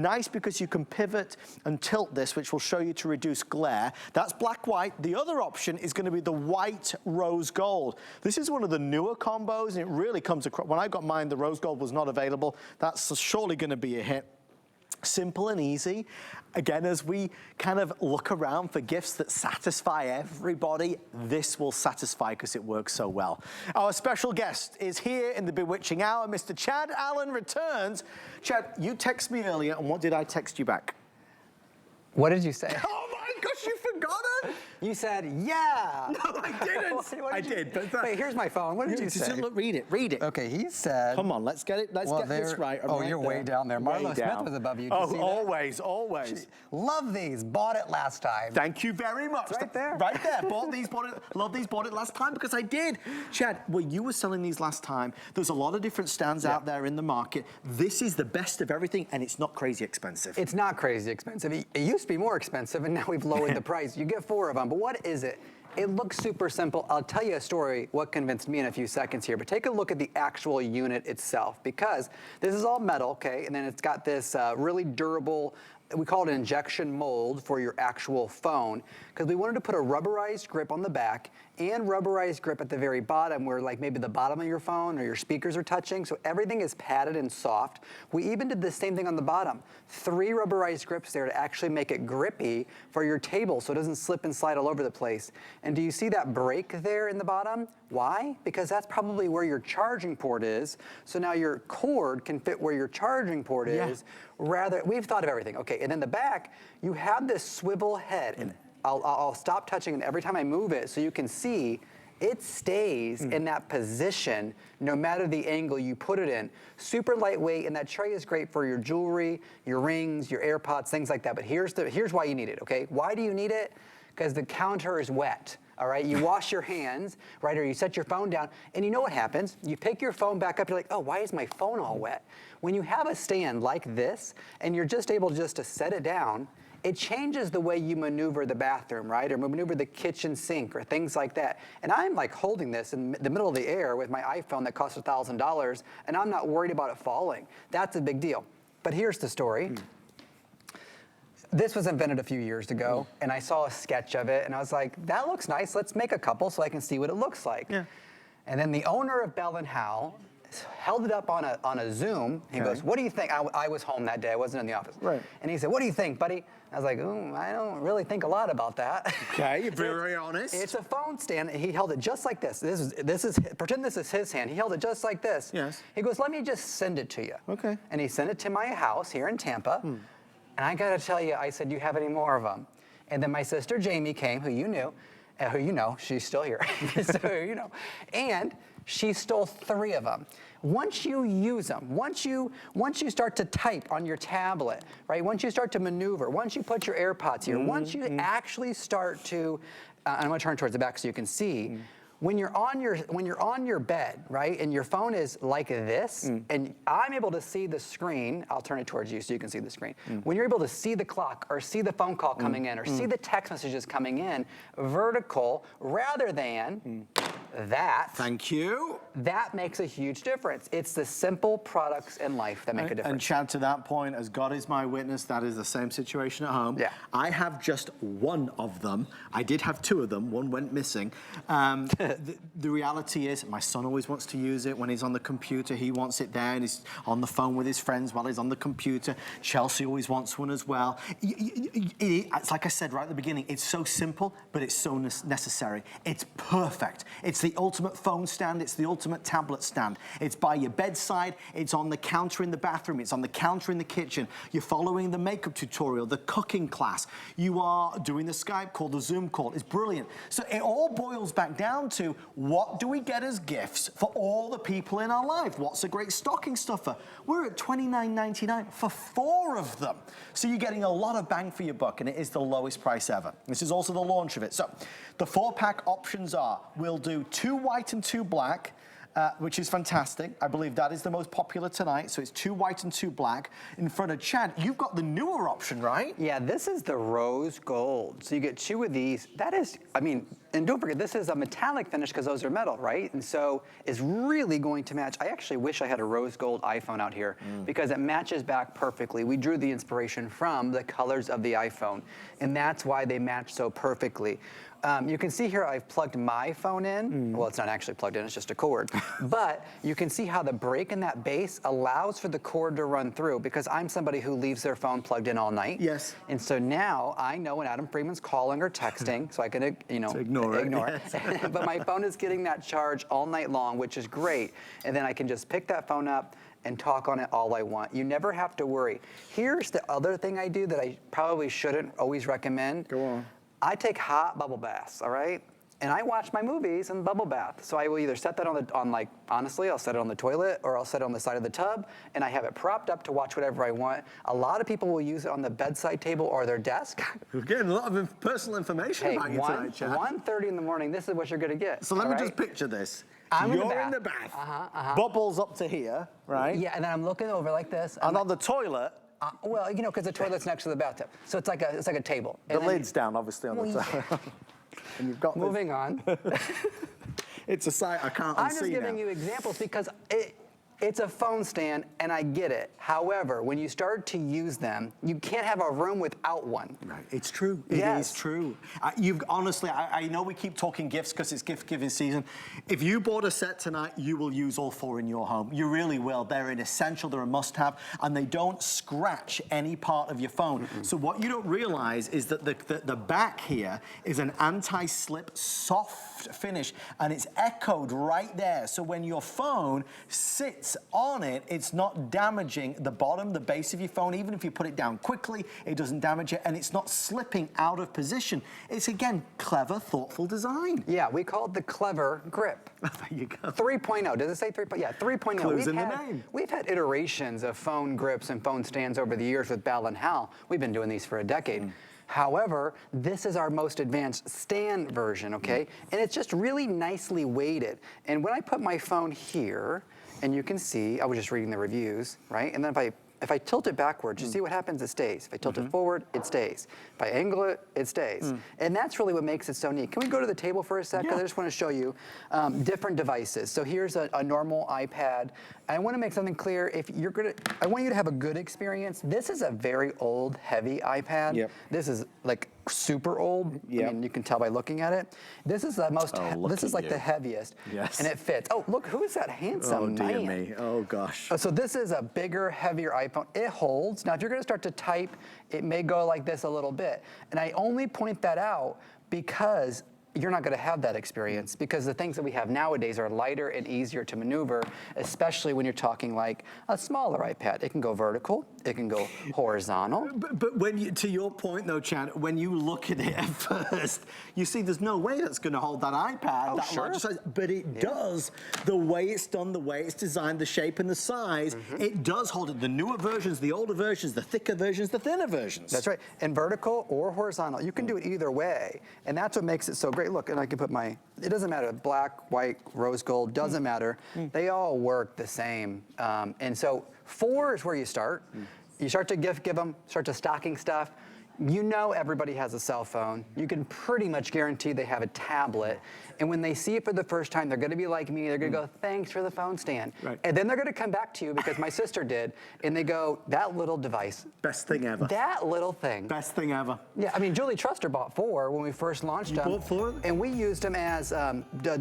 Nice because you can pivot and tilt this, which will show you to reduce glare. That's black-white. The other option is going to be the white rose gold. This is one of the newer combos, and it really comes across. When I got mine, the rose gold was not available. That's surely going to be a hit. Simple and easy. Again, as we kind of look around for gifts that satisfy everybody, this will satisfy because it works so well. Our special guest is here in the bewitching hour. Mr. Chad Allen returns. Chad, you texted me earlier, and what did I text you back? What did you say? Oh my gosh, you forgot it? You said, yeah. No, I didn't. I did. But wait, here's my phone. What did you say? Look, read it. Read it. Okay, he said. Come on, let's get it. Let's get this right. Oh, you're way down there. Marlo Smith was above you. Oh, always, always. Love these. Bought it last time. Thank you very much. It's right there. Right there. Bought these, bought it. Love these, bought it last time because I did. Chad, well, you were selling these last time. There's a lot of different stands out there in the market. This is the best of everything, and it's not crazy expensive. It's not crazy expensive. It used to be more expensive, and now we've lowered the price. You get 4 of them, but what is it? It looks super simple. I'll tell you a story, what convinced me in a few seconds here, but take a look at the actual unit itself, because this is all metal, okay, and then it's got this really durable, we call it an injection mold for your actual phone, because we wanted to put a rubberized grip on the back and rubberized grip at the very bottom where like maybe the bottom of your phone or your speakers are touching, so everything is padded and soft. We even did the same thing on the bottom. 3 rubberized grips there to actually make it grippy for your table so it doesn't slip and slide all over the place. And do you see that break there in the bottom? Why? Because that's probably where your charging port is, so now your cord can fit where your charging port is. Rather, we've thought of everything. Okay, and in the back, you have this swivel head, and I'll stop touching it every time I move it so you can see it stays in that position no matter the angle you put it in. Super lightweight, and that tray is great for your jewelry, your rings, your AirPods, things like that. But here's why you need it, okay? Why do you need it? Because the counter is wet. All right, you wash your hands, right, or you set your phone down, and you know what happens? You pick your phone back up, you're like, oh, why is my phone all wet? When you have a stand like this, and you're just able just to set it down, it changes the way you maneuver the bathroom, right, or maneuver the kitchen sink, or things like that. And I'm like holding this in the middle of the air with my iPhone that costs $1,000, and I'm not worried about it falling. That's a big deal. But here's the story. This was invented a few years ago, and I saw a sketch of it, and I was like, that looks nice. Let's make a couple so I can see what it looks like. Yeah. And then the owner of Bell+Howell held it up on a Zoom. He goes, what do you think? I was home that day. I wasn't in the office. Right. And he said, what do you think, buddy? I was like, I don't really think a lot about that. Okay, you're very honest. It's a phone stand. He held it just like this. This is pretend this is his hand. He held it just like this. Yes. He goes, let me just send it to you. Okay. And he sent it to my house here in Tampa. And I gotta tell you, I said, do you have any more of them? And then my sister Jamie came, who you knew, who you know, she's still here, so you know, and she stole 3 of them. Once you use them, once you start to type on your tablet, right? Once you start to maneuver, once you put your AirPods here, once you actually start to, I'm gonna turn towards the back so you can see. When you're on your bed, right, and your phone is like this, and I'm able to see the screen, I'll turn it towards you so you can see the screen. When you're able to see the clock or see the phone call coming in or see the text messages coming in, vertical rather than that. Thank you. That makes a huge difference. It's the simple products in life that make a difference. And Chad, to that point, as God is my witness, that is the same situation at home. Yeah. I have just 1 of them. I did have 2 of them. 1 went missing. The reality is, my son always wants to use it when he's on the computer. He wants it there, and he's on the phone with his friends while he's on the computer. Chelsea always wants one as well. It's like I said right at the beginning, it's so simple, but it's so necessary. It's perfect. It's the ultimate phone stand. It's the ultimate tablet stand. It's by your bedside. It's on the counter in the bathroom. It's on the counter in the kitchen. You're following the makeup tutorial, the cooking class. You are doing the Skype call, the Zoom call. It's brilliant. So it all boils back down to, what do we get as gifts for all the people in our life? What's a great stocking stuffer? We're at $29.99 for 4 of them. So you're getting a lot of bang for your buck, and it is the lowest price ever. This is also the launch of it. So the 4-pack options are, we'll do 2 white and 2 black, which is fantastic. I believe that is the most popular tonight. So it's 2 white and 2 black. In front of Chad, you've got the newer option, right? Yeah, this is the rose gold. So you get 2 of these. That is, I mean, And don't forget, this is a metallic finish because those are metal, right? And so it's really going to match. I actually wish I had a rose gold iPhone out here because it matches back perfectly. We drew the inspiration from the colors of the iPhone, and that's why they match so perfectly. You can see here I've plugged my phone in. Well, it's not actually plugged in, it's just a cord. But you can see how the break in that base allows for the cord to run through because I'm somebody who leaves their phone plugged in all night. Yes. And so now I know when Adam Freeman's calling or texting, so I can, ignore it. Yes. But my phone is getting that charge all night long, which is great. And then I can just pick that phone up and talk on it all I want. You never have to worry. Here's the other thing I do that I probably shouldn't always recommend. Go on. I take hot bubble baths, all right? And I watch my movies in bubble bath. So I will either set that honestly, I'll set it on the toilet or I'll set it on the side of the tub and I have it propped up to watch whatever I want. A lot of people will use it on the bedside table or their desk. We're getting a lot of personal information about you tonight, Chad. 1:30 in the morning, this is what you're gonna get. So let me just picture this. I'm You're in the bath. Bubbles up to here, right? Yeah, and then I'm looking over like this. And on the toilet, well, because the toilet's next to the bathtub. So it's like a table. the lid's down, obviously, on the top. And you've got Moving on. It's a sight I can't unsee I'm just giving you examples because it's a phone stand, and I get it. However, when you start to use them, you can't have a room without one. Right, it's true. It is true. Honestly, I know we keep talking gifts because it's gift-giving season. If you bought a set tonight, you will use all 4 in your home. You really will. They're an essential, they're a must-have, and they don't scratch any part of your phone. So what you don't realize is that the back here is an anti-slip, soft finish, and it's echoed right there. So when your phone sits on it, it's not damaging the bottom, the base of your phone. Even if you put it down quickly, it doesn't damage it, and it's not slipping out of position. It's, again, clever, thoughtful design. Yeah, we call it the clever grip. There you go. 3.0. Does it say 3.0? Yeah, 3.0. Clues in the name. We've had iterations of phone grips and phone stands over the years with Bell+Howell. We've been doing these for a decade. However, this is our most advanced stand version, okay? And it's just really nicely weighted. And when I put my phone here, and you can see, I was just reading the reviews, right? And then if I tilt it backwards, you see what happens? It stays. If I tilt it forward, it stays. If I angle it, it stays. And that's really what makes it so neat. Can we go to the table for a second? Yeah. I just want to show you different devices. So here's a normal iPad. I want to make something clear. I want you to have a good experience. This is a very old, heavy iPad. Yep. This is like super old. Yep. I mean, you can tell by looking at it. This is the most. This is like the heaviest. Yes. And it fits. Oh, look, who is that handsome man? Oh, dear me. Oh, gosh. So this is a bigger, heavier iPhone. It holds. Now, if you're going to start to type, it may go like this a little bit. And I only point that out because you're not going to have that experience because the things that we have nowadays are lighter and easier to maneuver, especially when you're talking like a smaller iPad. It can go vertical, it can go horizontal. But when to your point though, Chad, when you look at it at first, you see there's no way that's going to hold that iPad that large size, but it does. The way it's done, the way it's designed, the shape and the size, it does hold it. The newer versions, the older versions, the thicker versions, the thinner versions. That's right. And vertical or horizontal, you can do it either way, and that's what makes it so great. Look, and I can put it doesn't matter, black, white, rose gold, doesn't matter. They all work the same. And so 4 is where you start. You start to give them, start to stocking stuff. You know everybody has a cell phone. You can pretty much guarantee they have a tablet. And when they see it for the first time, they're gonna be like me. They're gonna go, thanks for the phone stand. Right. And then they're gonna come back to you because my sister did, and they go, that little device. Best thing ever. That little thing. Best thing ever. Yeah, I mean, Julie Truster bought 4 when we first launched them. Bought 4? And we used them as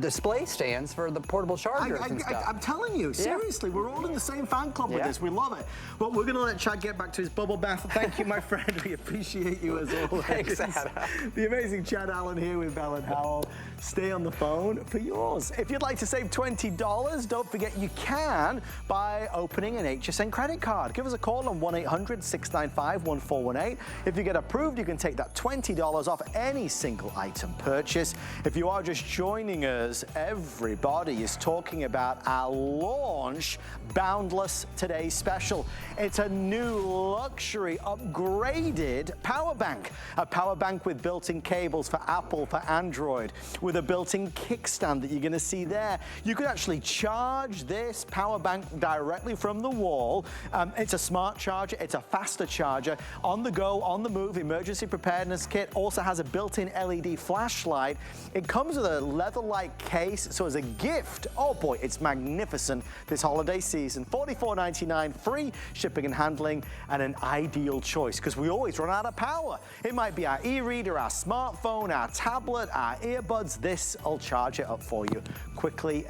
display stands for the portable chargers and stuff. I'm telling you, seriously, we're all in the same fan club with this. We love it. But we're going to let Chad get back to his bubble bath. Thank you, my friend. We appreciate you as always. Thanks, Adam. The amazing Chad Allen here with Bell+Howell. Stay on the phone for yours. If you'd like to save $20, don't forget you can by opening an HSN credit card. Give us a call on 1-800-695-1418. If you get approved, you can take that $20 off any single item purchase. If you are just joining us, everybody is talking about our launch Boundless Today special. It's a new luxury upgraded power bank. A power bank with built-in cables for Apple, for Android, with a built-in kickstand that you're going to see there. You could actually charge this power bank directly from the wall. It's a smart charger. It's a faster charger. On the go, on the move, emergency preparedness kit. Also has a built-in LED flashlight. It comes with a leather-like case, so as a gift, oh boy, it's magnificent this holiday season. $44.99, free shipping and handling, and an ideal choice because we always run out of power. It might be our e-reader, our smartphone, our tablet, our earbuds. This will charge it up for you quickly.